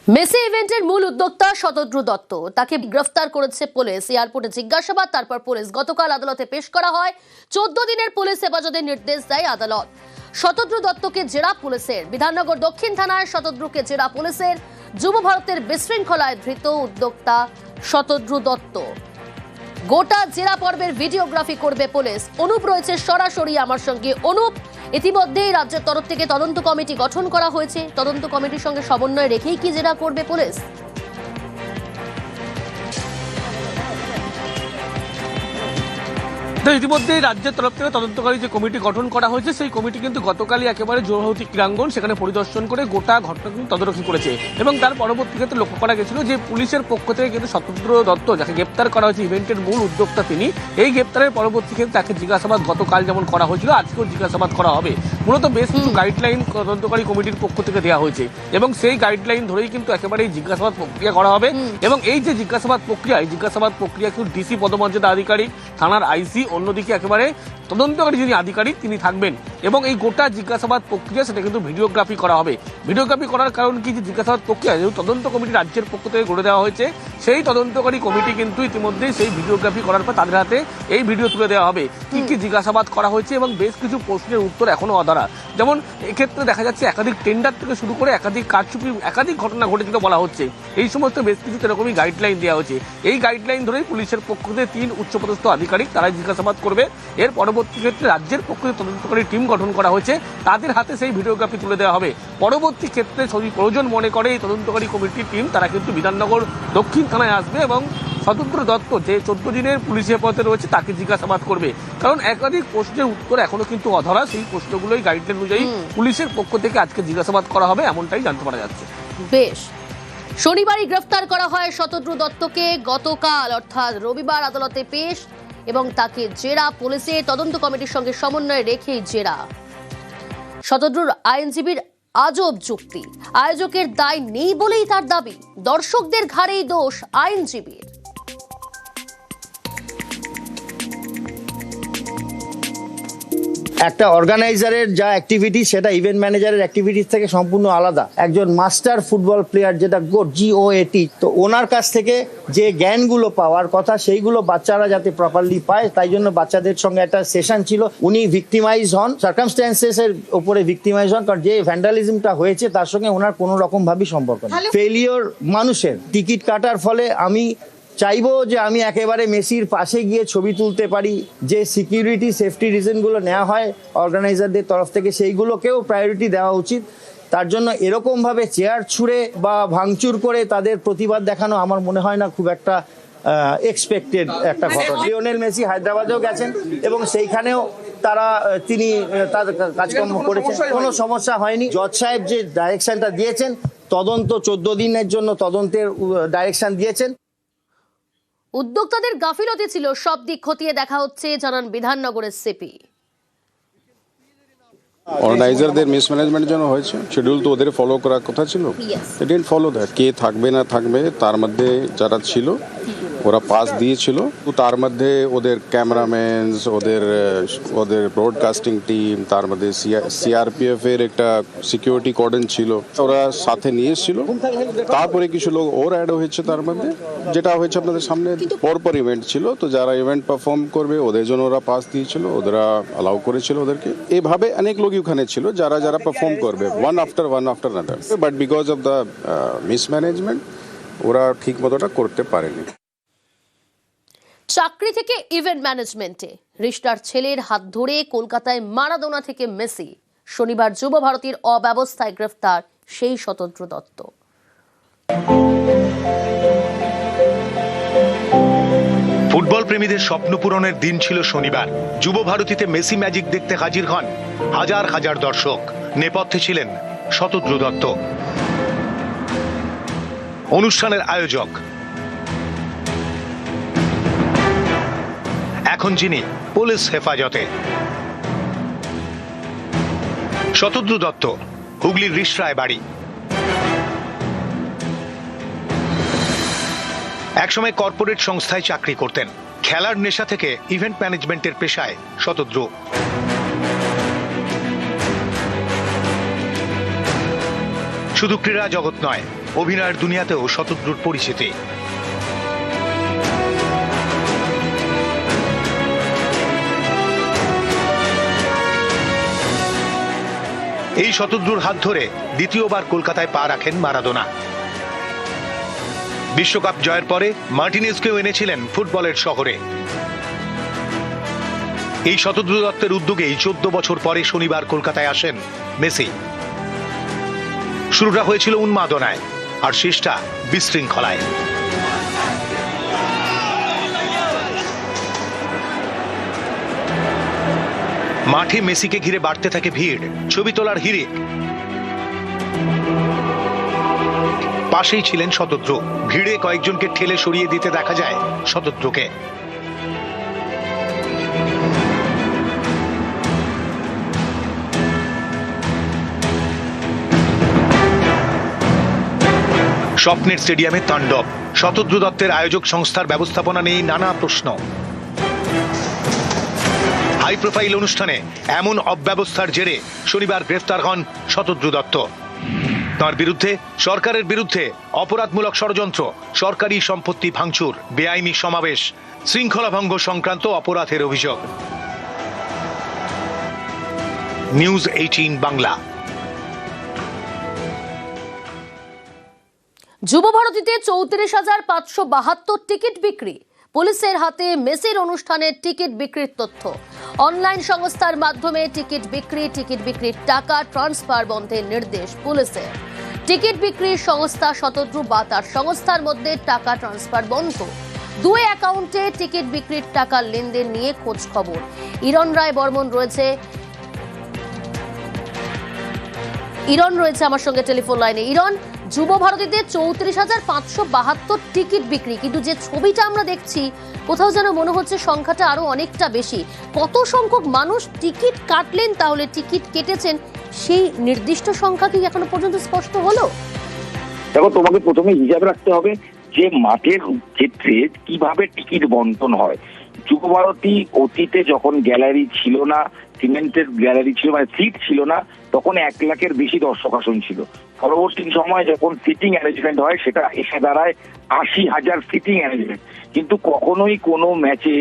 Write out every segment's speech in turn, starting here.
Messi ইভেন্টের মূল উদ্যোক্তা শতদ্রু দত্ত, তাকে গ্রেফতার করেছে পুলিশ। এয়ারপোর্টে জিজ্ঞাসাবাদ, তারপর পুলিশ। গতকাল আদালতে পেশ করা হয়। 14 দিনের পুলিশ হেফাজতের নির্দেশ দেয় আদালত। শতদ্রু দত্তকে জেরা পুলিশের। বিধাননগর দক্ষিণ থানায় শতদ্রুকে জেরা পুলিশের। যুব ভারতের বিশৃঙ্খলায় ধৃত উদ্যোক্তা শতদ্রু দত্ত। গোটা জেরা পর্বের ভিডিওগ্রাফি করবে পুলিশ। অনুপ রয়েছে সরাসরি আমার সঙ্গে। অনুপ, ইতিমধ্যেই রাজ্যের তরফ থেকে তদন্ত কমিটি গঠন করা হয়েছে। তদন্ত কমিটির সঙ্গে সমন্বয় রেখেই কি জেরা করবে পুলিশ? ইতিমধ্যেই রাজ্যের তরফ থেকে তদন্তকারী যে কমিটি গঠন করা হয়েছে, সেই কমিটি কিন্তু গতকালই একেবারে যুবভারতী ক্রীড়াঙ্গন সেখানে পরিদর্শন করে গোটা ঘটনা কিন্তু তদারকি করেছে। এবং তার পরবর্তী ক্ষেত্রে লক্ষ্য করা গেছিল যে পুলিশের পক্ষ থেকে কিন্তু শতদ্রু দত্ত, যাকে গ্রেপ্তার করা হয়েছে, ইভেন্টের মূল উদ্যোক্তা তিনি, এই গ্রেপ্তারের পরবর্তী ক্ষেত্রে তাকে জিজ্ঞাসাবাদ গতকাল যেমন করা হয়েছিল, আজকেও জিজ্ঞাসাবাদ করা হবে। মূলত বেশ কিছু গাইডলাইন তদন্তকারী কমিটির পক্ষ থেকে দেওয়া হয়েছে এবং সেই গাইডলাইন ধরেই কিন্তু একেবারে জিজ্ঞাসাবাদ প্রক্রিয়া করা হবে। এবং এই যে জিজ্ঞাসাবাদ প্রক্রিয়া কিন্তু ডিসি পদমর্যাদা আধিকারিক, থানার আইসি, অন্যদিকে একেবারে তদন্তকারী যিনি আধিকারিক তিনি থাকবেন। এবং এই গোটা জিজ্ঞাসাবাদ প্রক্রিয়া সেটা কিন্তু ভিডিওগ্রাফি করা হবে। ভিডিওগ্রাফি করার কারণ কি, যে জিজ্ঞাসাবাদ প্রক্রিয়া যেহেতু তদন্ত কমিটি রাজ্যের পক্ষ থেকে গড়ে দেওয়া হয়েছে, সেই তদন্তকারী কমিটি কিন্তু ইতিমধ্যেই সেই ভিডিওগ্রাফি করার পর তাদের হাতে এই ভিডিও তুলে দেওয়া হবে কি কি জিজ্ঞাসাবাদ করা হয়েছে। এবং বেশ কিছু প্রশ্নের উত্তর এখনো অধরা। যেমন এক্ষেত্রে দেখা যাচ্ছে একাধিক টেন্ডার থেকে শুরু করে একাধিক কারচুপি, একাধিক ঘটনা ঘটেছিল বলা হচ্ছে। এই সমস্ত বেশ কিছু এরকমই গাইডলাইন দেওয়া হয়েছে। এই গাইডলাইন ধরেই পুলিশের পক্ষ থেকে 3 উচ্চপদস্থ আধিকারিক তারাই জিজ্ঞাসাবাদ করবে। এর পরবর্তী ক্ষেত্রে রাজ্যের পক্ষ থেকে তদন্তকারী টিম গঠন করা হয়েছে, তাদের হাতে সেই ভিডিওগ্রাফি তুলে দেওয়া হবে। পরবর্তী ক্ষেত্রে যদি প্রয়োজন মনে করে এই তদন্তকারী কমিটির টিম তারা কিন্তু বিধাননগর দক্ষিণ থানায় আসবে এবং শতদ্রু দত্ত যে 14 দিনের পুলিশ হেফাজতে রয়েছে তাকে জিজ্ঞাসাবাদ করবে। কারণ একাধিক প্রশ্নের উত্তর এখনো কিন্তু অধরা। সেই প্রশ্নগুলোই গাইডলাইন অনুযায়ী পুলিশের পক্ষ থেকে আজকে জিজ্ঞাসাবাদ করা হবে, এমনটাই জানতে পারা যাচ্ছে। বেশ, শনিবারই গ্রেফতার করা হয় শতদ্রু দত্তকে। গতকাল অর্থাৎ রবিবার আদালতে পেশ এবং তাকে জেরা পুলিশে। তদন্ত কমিটির সঙ্গে সমন্বয় রেখেই জেরা। শতদ্রুর আইনজীবীর আজব যুক্তি, আয়োজকের দায় নেই বলেই তার দাবি। দর্শকদের ঘাড়েই দোষ আইনজীবীর। একটা অর্গানাইজারের যা অ্যাক্টিভিটি সেটা ইভেন্ট ম্যানেজারের অ্যাক্টিভিটিস থেকে সম্পূর্ণ আলাদা। একজন মাস্টার ফুটবল প্লেয়ার, যেটা GOAT, তো ওনার কাছ থেকে যে জ্ঞানগুলো পাওয়ার কথা সেইগুলো বাচ্চারা যাতে প্রপারলি পায়, তাই জন্য বাচ্চাদের সঙ্গে একটা সেশন ছিল। উনি ভিক্টিমাইজ হন, সার্কামস্ট্যান্সেসের উপরে ভিক্টিমাইজ হন, কারণ যে ভ্যান্ডালিজমটা হয়েছে তার সঙ্গে ওনার কোনো রকম ভাবেই সম্পর্ক নেই। ফেলিওর মানুষের টিকিট কাটার ফলে আমি চাইবো যে আমি একেবারে মেসির পাশে গিয়ে ছবি তুলতে পারি। যে সিকিউরিটি সেফটি রিজনগুলো নেওয়া হয় অর্গানাইজারদের তরফ থেকে, সেইগুলোকেও প্রায়োরিটি দেওয়া উচিত। তার জন্য এরকমভাবে চেয়ার ছুঁড়ে বা ভাঙচুর করে তাদের প্রতিবাদ দেখানো আমার মনে হয় না খুব একটা এক্সপেক্টেড একটা ঘটনা। লিওনেল মেসি হায়দ্রাবাদেও গেছেন এবং সেইখানেও তিনি তাদের কাজকর্ম করেছেন, কোনো সমস্যা হয়নি। জজ সাহেব যে ডাইরেকশনটা দিয়েছেন, তদন্ত 14 দিনের জন্য তদন্তের ডাইরেকশন দিয়েছেন। উদ্যোক্তাদের গাফিলতি ছিল, সব দিক খতিয়ে দেখা হচ্ছে, জানান বিধাননগরের সিপি। অর্গানাইজারদের মিসম্যানেজমেন্টের জন্য হয়েছে। শিডিউল তো ওদের ফলো করার কথা ছিল, দে ডিডন্ট ফলো দ্যাট। কে থাকবে না থাকবে, তার মধ্যে যারা ছিল ওরা পাস দিয়েছিল। তো তার মধ্যে ওদের ক্যামেরাম্যান, ওদের ব্রডকাস্টিং টিম, তার মধ্যে CRPF এর একটা সিকিউরিটি কর্ডন ছিল, ওরা সাথে নিয়ে এসেছিল। তারপরে কিছু লোক ওর অ্যাড হয়েছে তার মধ্যে, যেটা হয়েছে আপনাদের সামনে। পরপর ইভেন্ট ছিল, তো যারা ইভেন্ট পারফর্ম করবে ওদের জন্য ওরা পাস দিয়েছিল, ওরা অ্যালাউ করেছিল ওদেরকে। এইভাবে অনেক লোক ওখানে ছিল যারা পারফর্ম করবে, one after another. But because of the mismanagement ওরা ঠিক মতোটা করতে পারেনি। চাকরি থেকে ইভেন্ট ম্যানেজমেন্টে রিশতার ছেলের হাত ধরে কলকাতায় মারাদোনা থেকে মেসি। শনিবার যুব ভারতীর অব্যবস্থায় গ্রেফতার সেই শতদ্রু দত্ত। ফুটবল প্রেমীদের স্বপ্ন পূরণের দিন ছিল শনিবার। যুব ভারতীতে মেসি ম্যাজিক দেখতে হাজির হন হাজার হাজার দর্শক। নেপথ্যে ছিলেন শতদ্রু দত্ত, অনুষ্ঠানের আয়োজক। এখন যিনি পুলিশ হেফাজতে। শতদ্রু দত্ত হুগলির রিষড়ায় বাড়ি। একসময় কর্পোরেট সংস্থায় চাকরি করতেন। খেলার নেশা থেকে ইভেন্ট ম্যানেজমেন্টের পেশায় শতদ্রু। শুধু ক্রীড়া জগৎ নয়, অভিনয়ের দুনিয়াতেও শতদ্রুর পরিচিতি। এই শতদ্রুর হাত ধরে দ্বিতীয়বার কলকাতায় পা রাখেন মারাদোনা। বিশ্বকাপ জয়ের পরে মার্টিনেজকেও এনেছিলেন ফুটবলের শহরে। এই শতদ্রু দত্তের উদ্যোগেই 14 বছর পরে শনিবার কলকাতায় আসেন মেসি। শুরুটা হয়েছিল উন্মাদনায় আর শেষটা বিশৃঙ্খলায়। মাঠে মেসিকে ঘিরে বাড়তে থাকে ভিড়, ছবি তোলার হিড়িক। পাশেই ছিলেন শতদ্রু। ভিড়ে কয়েকজনকে ঠেলে সরিয়ে দিতে দেখা যায় শতদ্রুকে। স্বপ্নের স্টেডিয়ামে তাণ্ডব। শতদ্রু দত্তের আয়োজক সংস্থার ব্যবস্থাপনা নিয়ে নানা প্রশ্ন। হাই প্রোফাইল অনুষ্ঠানে এমন অব্যবস্থার জেরে শনিবার গ্রেফতার হন শতদ্রু দত্ত। তার বিরুদ্ধে সরকারের বিরুদ্ধে অপরাধমূলক ষড়যন্ত্র, সরকারি সম্পত্তি ভাঙচুর, বেআইনি সমাবেশ, শৃঙ্খলা ভঙ্গ সংক্রান্ত অপরাধের অভিযোগ। নিউজ 18 বাংলা। যুবভারতীতে 34,572 টিকিট বিক্রি। পুলিশের হাতে মেসির অনুষ্ঠানের টিকিট বিক্রির তথ্য। অনলাইন সংস্থার মাধ্যমে টিকিট বিক্রির টাকা ট্রান্সফার বন্ধের নির্দেশ পুলিশের। টিকিট বিক্রির সংস্থা শতদ্রু বা তার সংস্থার মধ্যে টাকা ট্রান্সফার বন্ধ। দুই অ্যাকাউন্টে টিকিট বিক্রির টাকার লেনদেন নিয়ে খোঁজ খবর। ইরণ রায় বর্মন রয়েছে আমার সঙ্গে টেলিফোন লাইনে। ইরণ, যুবভারতীতে 34,572 টিকিট বিক্রি, কিন্তু যে ছবিটা আমরা দেখছি কোথাও যেন মনে হচ্ছে সংখ্যাটা আরো অনেকটা বেশি। কত সংখ্যক মানুষ টিকিট কাটলেন, তাহলে টিকিট কেটেছেন, সেই নির্দিষ্ট সংখ্যা কি এখনো পর্যন্ত স্পষ্ট হলো? দেখো, তোমাকে প্রথমে হিসাব রাখতে হবে যে মাঠের ক্ষেত্রে কিভাবে টিকিট বন্টন হয়। যুবভারতী অতীতে যখন গ্যালারি ছিল না, সিমেন্টের গ্যালারি ছিল, মানে সিট ছিল না, তখন 1 লাখের বেশি দর্শক আসন ছিল। পরবর্তী সময় যখন সিটিং অ্যারেঞ্জমেন্ট হয় সেটা এসে দাঁড়ায় 80,000 সিটিং অ্যারেঞ্জমেন্ট। কিন্তু কখনোই কোনো ম্যাচে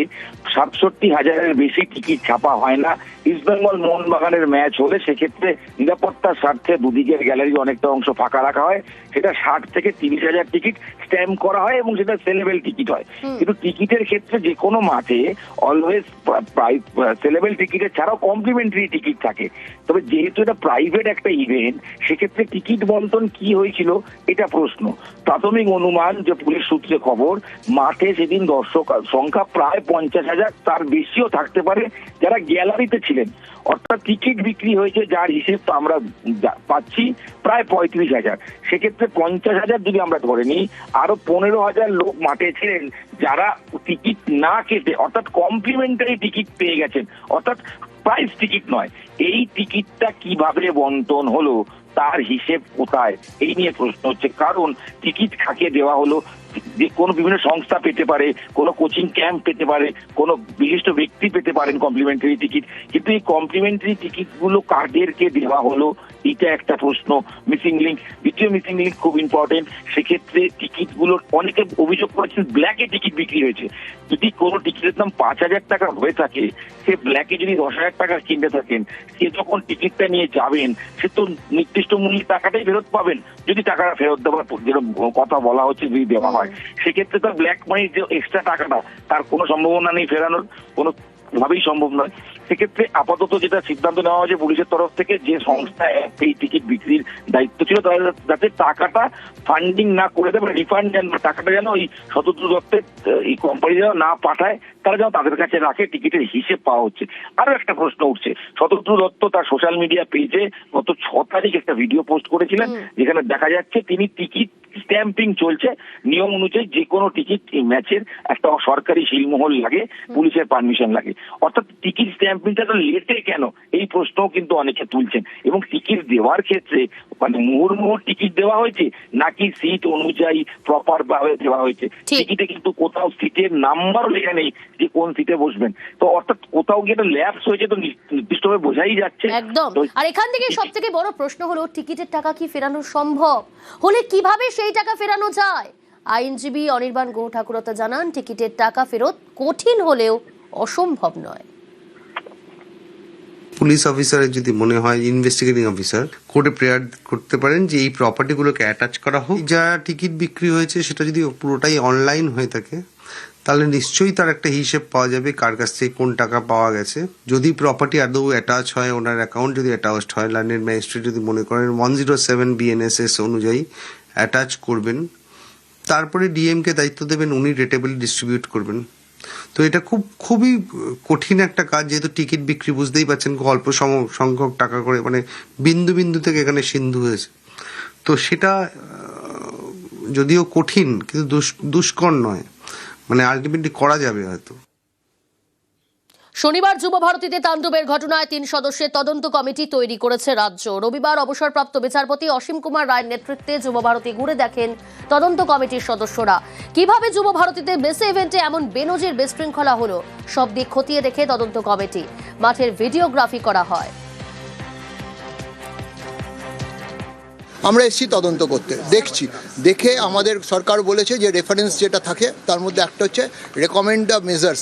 67,000-এর বেশি টিকিট ছাপা হয় না। ইস্টবেঙ্গল মোহনবাগানের ম্যাচ হলে সেক্ষেত্রে নিরাপত্তার স্বার্থে দুদিকের গ্যালারির অনেকটা অংশ ফাঁকা রাখা হয়। সেটা 60 থেকে 30,000 টিকিট স্ট্যাম্প করা হয় এবং সেটা সেলেবেল টিকিট হয়। কিন্তু টিকিটের ক্ষেত্রে যে কোনো মাঠে অলওয়েজ সেলেবেল টিকিটের ছাড়াও কমপ্লিমেন্টারি টিকিট থাকে। তবে যেহেতু এটা প্রাইভেট একটা ইভেন্ট, সেক্ষেত্রে টিকিট বন্টন কি হয়েছিল এটা প্রশ্ন। প্রাথমিক অনুমান, যে পুলিশ সূত্রে খবর, মাঠে সেদিন দর্শক সংখ্যা প্রায় 50,000, তার বেশিও থাকতে পারে যারা গ্যালারিতে ছিলেন। অর্থাৎ টিকিট বিক্রি হয়েছে যার হিসেব তো আমরা পাচ্ছি প্রায় 35,000। সেক্ষেত্রে 50,000 যদি আমরা ধরে নিই, আরো 15,000 লোক মাঠে ছিলেন যারা টিকিট না কেটে, অর্থাৎ কমপ্লিমেন্টারি টিকিট পেয়ে গেছেন, অর্থাৎ প্রাইস টিকিট নয়। এই টিকিটটা কিভাবে বন্টন হলো, তার হিসেব কোথায়, এই নিয়ে প্রশ্ন হচ্ছে। কারণ টিকিট খাকিয়ে দেওয়া হলো, যে কোনো বিভিন্ন সংস্থা পেতে পারে, কোনো কোচিং ক্যাম্প পেতে পারে, কোনো বিশিষ্ট ব্যক্তি পেতে পারেন কমপ্লিমেন্টারি টিকিট। কিন্তু এই কমপ্লিমেন্টারি টিকিটগুলো কাদেরকে দেওয়া হলো, এটা একটা প্রশ্ন। মিসিং লিঙ্ক, দ্বিতীয় মিসিং লিঙ্ক খুব ইম্পর্টেন্ট। সেক্ষেত্রে টিকিটগুলো অনেকে অভিযোগ করেছেন ব্ল্যাকে টিকিট বিক্রি হয়েছে। যদি কোনো টিকিটের দাম 5,000 টাকা হয়ে থাকে, সে ব্ল্যাকে যদি 10,000 টাকা কিনতে থাকেন, সে যখন টিকিটটা নিয়ে যাবেন সে তো নির্দিষ্ট মূল্যের টাকাটাই ফেরত পাবেন, যদি টাকাটা ফেরত দেওয়ার যেটা কথা বলা হচ্ছে যদি দেওয়া হয়। সেক্ষেত্রে তো ব্ল্যাক মানির যে এক্সট্রা টাকাটা, তার কোনো সম্ভাবনা নেই ফেরানোর, কোনো ভাবেই সম্ভব নয়। সেক্ষেত্রে আপাতত যেটা সিদ্ধান্ত নেওয়া হয়েছে পুলিশের তরফ থেকে, যে সংস্থা এই টিকিট বিক্রির দায়িত্ব ছিল, তারা যাতে টাকাটা ফান্ডিং না করে দেবে, রিফান্ড যেন টাকাটা যেন ওই শতদ্রু দত্তের এই কোম্পানি যেন না পাঠায়, তারা যেন তাদের কাছে রাখে, টিকিটের হিসেব পাওয়া হচ্ছে। আরো একটা প্রশ্ন উঠছে, শতদ্রু দত্ত তার সোশ্যাল মিডিয়া পেজে গত 6 তারিখ একটা ভিডিও পোস্ট করেছিলেন, যেখানে দেখা যাচ্ছে তিনি টিকিট স্ট্যাম্পিং চলছে নিয়ম অনুযায়ী। যে কোনো টিকিট ম্যাচের একটা সরকারি সিলমোহর লাগে, পুলিশের পারমিশন লাগে। অর্থাৎ টিকিট স্ট্যাম্পিংটা তো লেটে কেন, এই প্রশ্নও কিন্তু অনেকে তুলছেন। এবং টিকিট দেওয়ার ক্ষেত্রে মানে মুহুর্মুহুর টিকিট দেওয়া হয়েছে নাকি সিট অনুযায়ী প্রপার ভাবে দেওয়া হয়েছে? টিকিটে কিন্তু কোথাও সিটের নাম্বারও লেখা নেই যে কোন সিটে বসবেন। তো অর্থাৎ কোথাও গিয়ে ল্যাপস হয়েছে, তো নির্দিষ্টভাবে বোঝাই যাচ্ছে একদম। আর এখান থেকে সব থেকে বড় প্রশ্ন হলো, টিকিটের টাকা কি ফেরানো সম্ভব? হলে কিভাবে সেই টাকা ফেরানো যায়? আইনজীবী অনির্বাণ গুহ ঠাকুরতা জানান, টিকিটের টাকা ফেরত কঠিন হলেও অসম্ভব নয়। পুলিশ অফিসারের যদি মনে হয়, ইনভেস্টিগেটিং অফিসার কোর্টে প্রেয়ার করতে পারেন যে এই প্রপার্টিগুলোকে অ্যাটাচ করা হোক। যা টিকিট বিক্রি হয়েছে সেটা যদি পুরোটাই অনলাইন হয়ে থাকে তাহলে নিশ্চয়ই তার একটা হিসেব পাওয়া যাবে কার কাছ থেকে কোন টাকা পাওয়া গেছে। যদি প্রপার্টি আদৌ অ্যাটাচ হয়, ওনার অ্যাকাউন্ট যদি অ্যাটাচড হয়, লাইনের ম্যাজিস্ট্রেট যদি মনে করেন 107 BNSS অনুযায়ী অ্যাটাচ করবেন, তারপরে ডিএমকে দায়িত্ব দেবেন, উনি রেটেবলি ডিস্ট্রিবিউট করবেন। তো এটা খুবই কঠিন একটা কাজ, যেহেতু টিকিট বিক্রি বুঝতেই পারছেন অল্প সংখ্যক টাকা করে, মানে বিন্দু বিন্দু থেকে এখানে সিন্ধু হয়েছে। তো সেটা যদিও কঠিন কিন্তু দুষ্কর নয়, মানে আলটিমেটলি করা যাবে হয়তো। শনিবার যুব ভারতীতে তাণ্ডবের ঘটনায় 3 সদস্যের তদন্ত কমিটি তৈরি করেছে রাজ্য। রবিবার অবসরপ্রাপ্ত বিচারপতি অসীম কুমার রায়ের নেতৃত্বে যুব ভারতী ঘুরে দেখেন তদন্ত কমিটির সদস্যরা। কিভাবে যুব ভারতীতে বেসে ইভেন্টে এমন বেনজির বিশৃঙ্খলা হলো, সব দিক খতিয়ে দেখে তদন্ত কমিটি। মাঠের ভিডিওগ্রাফি করা হয়। আমরা এসেছি তদন্ত করতে, দেখে আমাদের সরকার বলেছে যে রেফারেন্স যেটা থাকে তার মধ্যে একটা হচ্ছে রেকমেন্ড দ্য মেজার্স,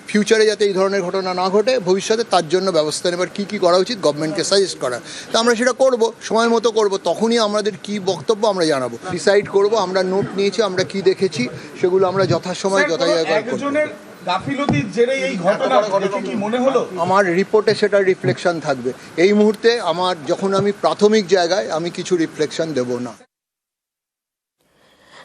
ফিউচারে যাতে এই ধরনের ঘটনা না ঘটে, ভবিষ্যতে তার জন্য ব্যবস্থা নেবার কী করা উচিত গভর্নমেন্টকে সাজেস্ট করা। তো আমরা সেটা করব, সময় মতো করব, তখনই আমাদের কি বক্তব্য আমরা জানাবো, ডিসাইড করব। আমরা নোট নিয়েছি, আমরা কি দেখেছি সেগুলো আমরা যথাসময় যথাজায়গায় করব। আমার রিপোর্টে সেটা রিফ্লেকশন থাকবে। এই মুহূর্তে যখন আমি প্রাথমিক জায়গায় আমি কিছু রিফ্লেকশন দেব না।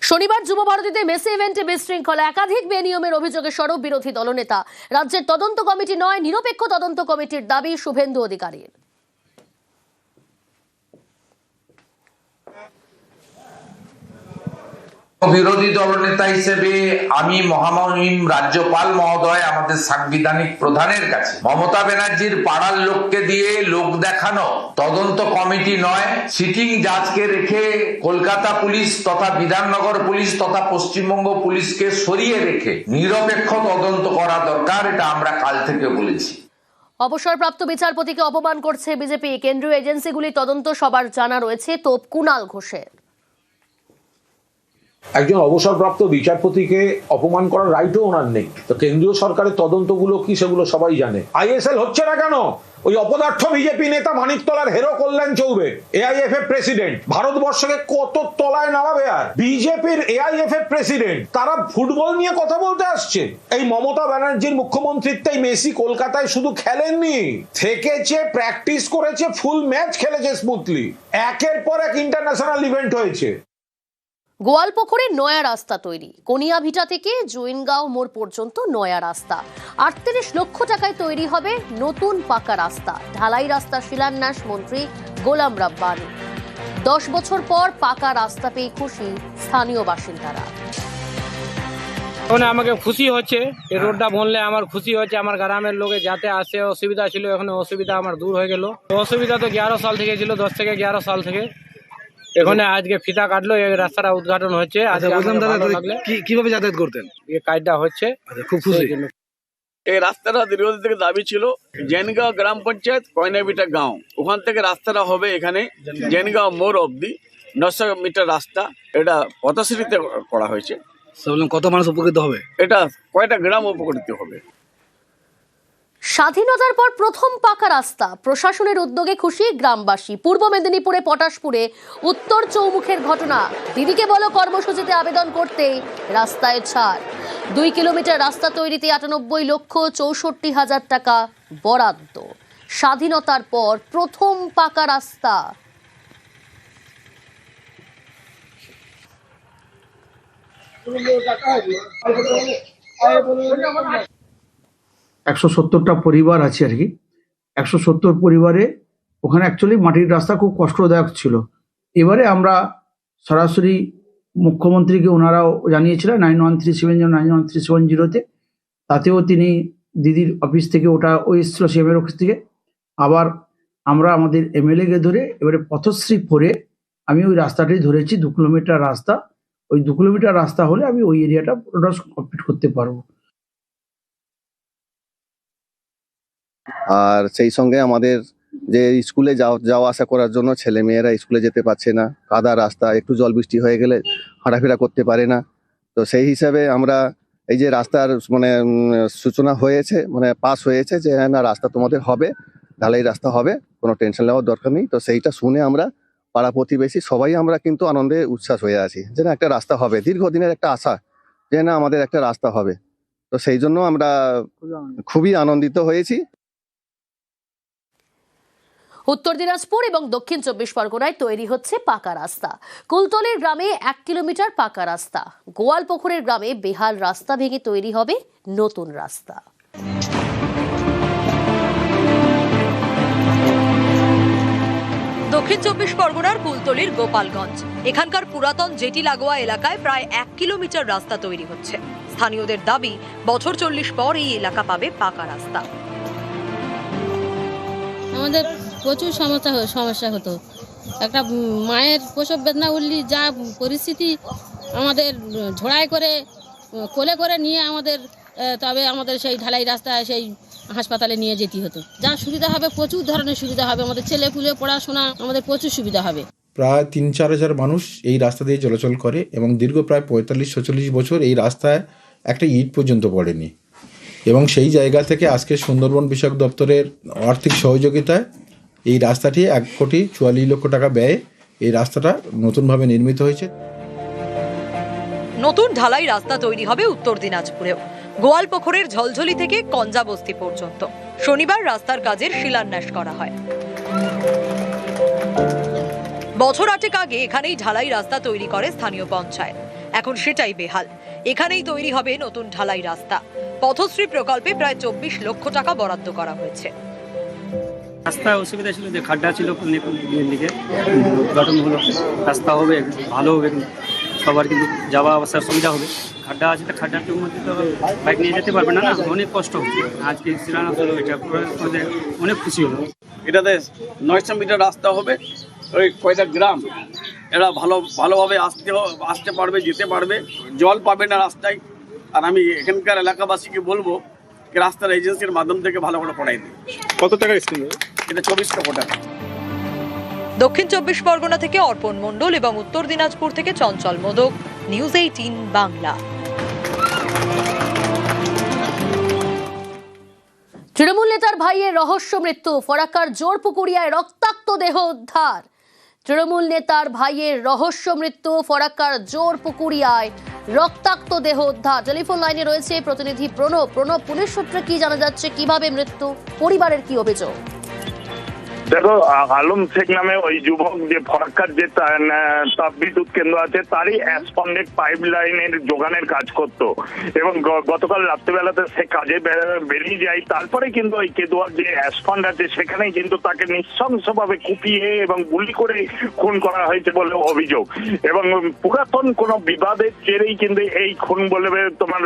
শনিবার যুব ভারতীতে মেসি ইভেন্টে বিশৃঙ্খলা, একাধিক বেনিয়মের অভিযোগে সরব বিরোধী দলনেতা। রাজ্যের তদন্ত কমিটি নয়, নিরপেক্ষ তদন্ত কমিটির দাবি শুভেন্দু অধিকারীর। বিরোধী দলনেতা হিসেবে আমি মহামহিম রাজ্যপাল মহোদয়, আমাদের সাংবিধানিক প্রধানের কাছে মমতা ব্যানার্জির পাড়ার লোককে দিয়ে লোক দেখানো তদন্ত কমিটি নয়, সিটিং জাজকে রেখে কলকাতা পুলিশ তথা বিধাননগর পুলিশ তথা পশ্চিমবঙ্গ পুলিশকে সরিয়ে রেখে নিরপেক্ষ তদন্ত করা দরকার, এটা আমরা কাল থেকে বলেছি। অবসরপ্রাপ্ত বিচারপতিকে অপমান করছে বিজেপি। কেন্দ্রীয় এজেন্সিগুলি তদন্ত সবার জানা রয়েছে, তোপ কুণাল ঘোষের। একজন অবসরপ্রাপ্ত বিচারপতিকে অপমান করার রাইটও ওনার নেই। তো কেন্দ্রীয় সরকারের তদন্তগুলো কি সেগুলো সবাই জানে। আইএসএল হচ্ছে না কেন? ওই অপদার্থ বিজেপি নেতা মানিকতলার হেরো কল্যাণ চৌবে, এআইএফএফ প্রেসিডেন্ট, ভারতবর্ষকে কত তলায় নামাবে। আর বিজেপির এআইএফএফ প্রেসিডেন্ট, তারা ফুটবল নিয়ে কথা বলতে আসছে। এই মমতা ব্যানার্জির মুখ্যমন্ত্রিত্বে মেসি কলকাতায় শুধু খেলেননি, থেকেছে, প্র্যাকটিস করেছে, ফুল ম্যাচ খেলেছে স্মুথলি। একের পর এক ইন্টারন্যাশনাল ইভেন্ট হয়েছে। গোয়ালপুকুরে নয়া রাস্তা তৈরি, কনিয়াভিটা থেকে জৈনগাঁও মোড় পর্যন্ত নয়া রাস্তা। 38 লক্ষ টাকায় তৈরি হবে নতুন পাকা রাস্তা। ঢালাই রাস্তা শিলান্যাস মন্ত্রী গোলাম রাব্বানি। 10 বছর পর পাকা রাস্তা পেয়ে খুশি স্থানীয় বাসিন্দারা। এখন আমাকে খুশি হচ্ছে, এই রোডটা বনলে আমার খুশি হচ্ছে। আমার গ্রামের লোকে যাতে আসে অসুবিধা ছিল, এখন অসুবিধা আমার দূর হয়ে গেল। অসুবিধা তো 11 সাল থেকে ছিল, 10 থেকে 11 সাল থেকে। এখানে আজকে ফিতা কাটলো, এই রাস্তাটা উদ্ঘাটন হচ্ছে। কিভাবে যাতায়াত করতেন? এই কাজটা হচ্ছে, খুব খুশি। এই রাস্তাটা দীর্ঘদিন থেকে দাবি ছিল। জেনগাঁও গ্রাম পঞ্চায়েত, কয়নাবিটা গাঁও, ওখান থেকে রাস্তাটা হবে এখানে জেনগাঁও মোড় অবধি 900 মিটার রাস্তা। এটা পথশ্রীতে করা হয়েছে। কত মানুষ উপকৃত হবে? এটা কয়টা গ্রাম উপকৃত হবে। স্বাধীনতার পর প্রথম পাকা রাস্তা, প্রশাসনের উদ্যোগে খুশি গ্রামবাসী। পূর্ব মেদিনীপুরে পটাশপুরে উত্তর চৌমুখের ঘটনা। দিদিকে বলো কর্মসূচিতে আবেদন করতেই রাস্তায় ছাড়। 2 কিলোমিটার রাস্তা তৈরিতে 98,64,000 টাকা বরাদ্দ। স্বাধীনতার পর প্রথম পাকা রাস্তা। 170টা পরিবার আছে আর কি। 170 পরিবারে ওখানে অ্যাকচুয়ালি মাটির রাস্তা খুব কষ্টদায়ক ছিল। এবারে আমরা সরাসরি মুখ্যমন্ত্রীকে ওনারাও জানিয়েছিলেন 9137091370-তে, তাতেও তিনি দিদির অফিস থেকে ওটা এসেছিল সিএমের অফিস থেকে। আবার আমরা আমাদের এমএলএকে ধরে এবারে পথশ্রী করে আমি ওই রাস্তাটাই ধরেছি, 2 কিলোমিটার রাস্তা। ওই 2 কিলোমিটার রাস্তা হলে আমি ওই এরিয়াটা পুরোটা কমপ্লিট করতে পারবো। আর সেই সঙ্গে আমাদের যে স্কুলে যাওয়া আসা করার জন্য ছেলে মেয়েরা স্কুলে যেতে পারছে না, কাদা রাস্তা, একটু জল বৃষ্টি হয়ে গেলে হাঁটাফেরা করতে পারে না। তো সেই হিসাবে আমরা এই যে রাস্তার সূচনা হয়েছে, পাস হয়েছে যে হ্যাঁ না রাস্তা তোমাদের হবে, ঢালাই রাস্তা হবে, কোনো টেনশন নেওয়ার দরকার নেই। তো সেইটা শুনে আমরা পাড়া প্রতিবেশী সবাই আমরা কিন্তু আনন্দে উচ্ছ্বাস হয়ে আছি যে না একটা রাস্তা হবে, দীর্ঘদিনের একটা আশা যে না আমাদের একটা রাস্তা হবে। তো সেই জন্য আমরা খুবই আনন্দিত হয়েছি। উত্তর দিনাজপুর এবং দক্ষিণ 24 পরগনায় তৈরি হচ্ছে পাকা রাস্তা। কুলতলির গ্রামে 1 কিলোমিটার পাকা রাস্তা, গোয়ালপুকুরের গ্রামে বেহাল রাস্তা ভেঙে তৈরি হবে নতুন রাস্তা। দক্ষিণ 24 পরগনার কুলতলির গোপালগঞ্জ, এখানকার পুরাতন জেটি লাগোয়া এলাকায় প্রায় 1 কিলোমিটার রাস্তা তৈরি হচ্ছে। স্থানীয়দের দাবি বছর 40 পর এই এলাকা পাবে পাকা রাস্তা। আমাদের প্রচুর সমস্যা হতো। একটা মায়ের প্রসব বেদনা উঠলি যা পরিস্থিতি, আমাদের ঝোড়াই করে কোলে করে নিয়ে তবে আমাদের সেই ঢালাই রাস্তায় সেই হাসপাতালে নিয়ে যেতে হতো। যা সুবিধা হবে, প্রচুর ধরনের সুবিধা হবে, আমাদের ছেলে পুলে পড়াশোনা আমাদের প্রচুর সুবিধা হবে। প্রায় 3-4 হাজার মানুষ এই রাস্তা দিয়ে চলাচল করে এবং দীর্ঘ প্রায় 45-46 বছর এই রাস্তায় একটা ইট পর্যন্ত পড়েনি। এবং সেই জায়গা থেকে আজকে সুন্দরবন বিষয়ক দপ্তরের আর্থিক সহযোগিতায় এই রাস্তাটি 1,44 লক্ষ টাকা ব্যয়ে এই রাস্তাটা নতুনভাবে নির্মিত হয়েছে। নতুন ঢালাই রাস্তা তৈরি হবে উত্তর দিনাজপুরেও, গোয়ালপুকুরের ঝলঝলি থেকে কঞ্জাবস্তি পর্যন্ত। শনিবার রাস্তার কাজের শিলান্যাস করা হয়। বছর 8 আগে এখানেই ঢালাই রাস্তা তৈরি করে স্থানীয় পঞ্চায়েত, এখন সেটাই বেহাল। এখানেই তৈরি হবে নতুন ঢালাই রাস্তা। পথশ্রী প্রকল্পে প্রায় 24 লক্ষ টাকা বরাদ্দ করা হয়েছে। রাস্তায় অসুবিধা ছিল যে খাড্ডা ছিল, দিকে উদ্ঘাটন হলো, রাস্তা হবে, ভালো হবে, সবার কিন্তু যাওয়া আসার সুবিধা হবে। খাড্ডা আছে, খাড্ডার মধ্যে তো বাইক নিয়ে যেতে পারবে না, অনেক কষ্ট হচ্ছে। আজকে শিলান্যাস হলো, এটা অনেক খুশি হলো। এটাতে 900 মিটার রাস্তা হবে, ওই কয়টা গ্রাম এরা ভালোভাবে আসতে পারবে, যেতে পারবে, জল পাবে না রাস্তায়। আর আমি এখানকার এলাকাবাসীকে বলবো রাস্তার এজেন্সির মাধ্যম থেকে ভালো করে পড়াই দিই। কত টাকা স্কিম? এটা 24 লক্ষ টাকা। দক্ষিণ 24 পরগনা থেকে অর্পণ মণ্ডল এবং উত্তর দিনাজপুর থেকে চঞ্চল মোদক, নিউজ 18 বাংলা। তৃণমূল নেতার ভাইয়ের রহস্য মৃত্যু, ফরাক্কার জোরপুকুরিয়ায় রক্তাক্ত দেহ উদ্ধার। তৃণমূল নেতার ভাইয়ের রহস্য মৃত্যু, ফরাক্কার জোরপুকুরিয়ায় রক্তাক্ত দেহ উদ্ধার। টেলিফোন লাইনে রয়েছে প্রতিনিধি প্রণব। পুলিশ সূত্রে কি জানা যাচ্ছে, কিভাবে মৃত্যু, পরিবারের কি অভিযোগ? দেখো, আলম শেখ নামে ওই যুবক যে ফরাক্কার যে তাপবিদ্যুৎ কেন্দ্র আছে তারই অ্যাসপন্ডেড পাইপ লাইনের যোগানের কাজ করত এবং গতকাল রাত্রিবেলাতে সে কাজে বেরিয়ে যায়। তারপরে কিন্তু ওই কেদুয়ার যে অ্যাসপন্ড আছে সেখানেই কিন্তু তাকে নৃশংসভাবে কুপিয়ে এবং গুলি করে খুন করা হয়েছে বলে অভিযোগ। এবং পুরাতন কোনো বিবাদের জেরেই কিন্তু এই খুন বলে তোমার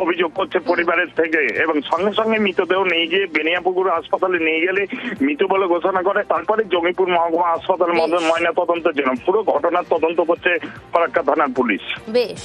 অভিযোগ করছে পরিবারের থেকে। এবং সঙ্গে সঙ্গে মৃতদেহ নিয়ে গিয়ে বেনিয়াপুকুর হাসপাতালে নিয়ে গেলে মৃত বলে ঘোষণা করে। তারপরে জঙ্গিপুর মহকুমা হাসপাতাল ময়না তদন্তের জন্য পুরো ঘটনার তদন্ত করছে ফরাক্কা থানার পুলিশ। বেশ।